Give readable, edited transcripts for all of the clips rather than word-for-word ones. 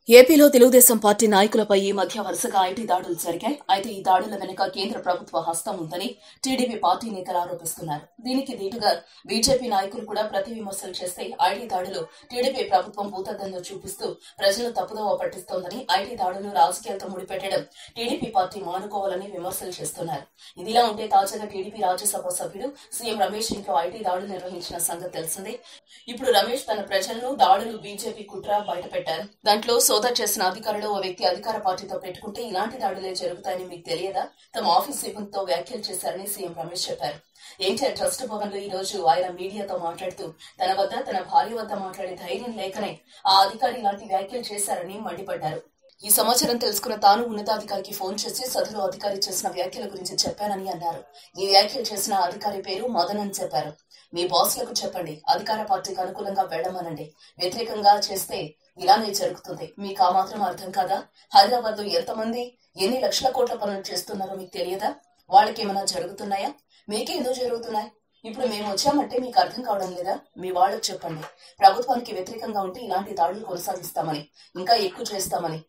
ఏపీలో తెలుగుదేశం పార్టీ నాయకులపై ఈ మధ్య వరుసగా ఐటీ దాడులు జరిగాయి. అయితే ఈ దాడుల వెనుక కేంద్ర ప్రభుత్వ హస్తం ఉందని టీడీపీ పార్టీ నేతలు ఆరోపిస్తున్నారు. దీనికి దీటుగా బీజేపీ నాయకులు కూడా ప్రతి విమర్శలు చేస్తే ఐటీ దాడులు టీడీపీ ప్రభుత్వం భూతద్దంలో చూపిస్తూ ప్రజలు తప్పుదోవ పట్టిస్తోందని, ఐటీ దాడులు రాజకీయాలతో ముడిపెట్టడం టీడీపీ పార్టీ మానుకోవాలని విమర్శలు చేస్తున్నారు. ఇదిలా ఉంటే తాజాగా టీడీపీ రాజ్యసభ సభ్యుడు సీఎం రమేష్ ఇంట్లో ఐటీ దాడులు నిర్వహించిన సంగతి తెలిసిందే. ఇప్పుడు రమేష్ తన ప్రజలను దాడులు బీజేపీ కుట్ర బయటపెట్టారు. దాంట్లో సోదా చేసిన అధికారులు ఓ వ్యక్తి అధికార పార్టీతో పెట్టుకుంటే ఇలాంటి దాడులే జరుగుతాయని మీకు తెలియదా? తమ ఆఫీస్ సిబ్బందితో వ్యాఖ్యలు చేశారని సీఎం రమేష్ చెప్పారు. ఎన్టీఆర్ ట్రస్ట్ భవన్ లో ఈ రోజు ఆయన మీడియాతో మాట్లాడుతూ తన వద్ద, తన భార్య వద్ద మాట్లాడే ధైర్యం లేకనే ఆ అధికారి ఇలాంటి వ్యాఖ్యలు చేశారని మండిపడ్డారు. ఈ సమాచారం తెలుసుకున్న తాను ఉన్నతాధికారికి ఫోన్ చేసి సదరు అధికారి చేసిన వ్యాఖ్యల గురించి చెప్పానని అన్నారు. ఈ వ్యాఖ్యలు చేసిన అధికారి పేరు మదన్ అని చెప్పారు. మీ బాస్లకు చెప్పండి, అధికార పార్టీకి అనుకూలంగా వెళ్లమనండి. వ్యతిరేకంగా చేస్తే ఇలానే జరుగుతుంది. మీకు ఆ మాత్రం అర్థం కాదా? హైదరాబాద్ లో ఎంతమంది ఎన్ని లక్షల కోట్ల పనులు చేస్తున్నారో మీకు తెలియదా? వాళ్ళకేమైనా జరుగుతున్నాయా? మీకేందో జరుగుతున్నాయి. ఇప్పుడు మేము వచ్చామంటే మీకు అర్థం కావడం లేదా? మీ వాళ్ళకు చెప్పండి. ప్రభుత్వానికి వ్యతిరేకంగా ఉంటే ఇలాంటి దాడులు కొనసాగిస్తామని, ఇంకా ఎక్కువ చేస్తామని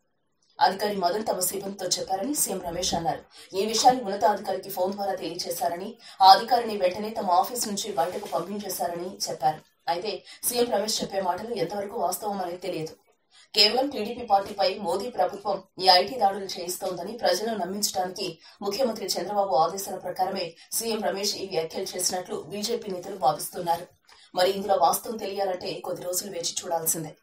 అధికారి మదన్ తమ సిబ్బందితో చెప్పారని సీఎం రమేష్ అన్నారు. ఈ విషయాన్ని ఉన్నతాధికారికి ఫోన్ ద్వారా తెలియజేశారని, ఆ అధికారిని వెంటనే తమ ఆఫీస్ నుంచి బయటకు పంపించేశారని చెప్పారు. అయితే సీఎం రమేష్ చెప్పే మాటలు ఎంతవరకు వాస్తవం అనేది తెలియదు. కేవలం టీడీపీ పార్టీపై మోదీ ప్రభుత్వం ఈ ఐటీ దాడులు చేయిస్తోందని ప్రజలను నమ్మించడానికి ముఖ్యమంత్రి చంద్రబాబు ఆదేశాల ప్రకారమే సీఎం రమేష్ ఈ వ్యాఖ్యలు చేసినట్లు బీజేపీ నేతలు భావిస్తున్నారు. మరి ఇందులో వాస్తవం తెలియాలంటే కొద్ది రోజులు వేచి చూడాల్సిందే.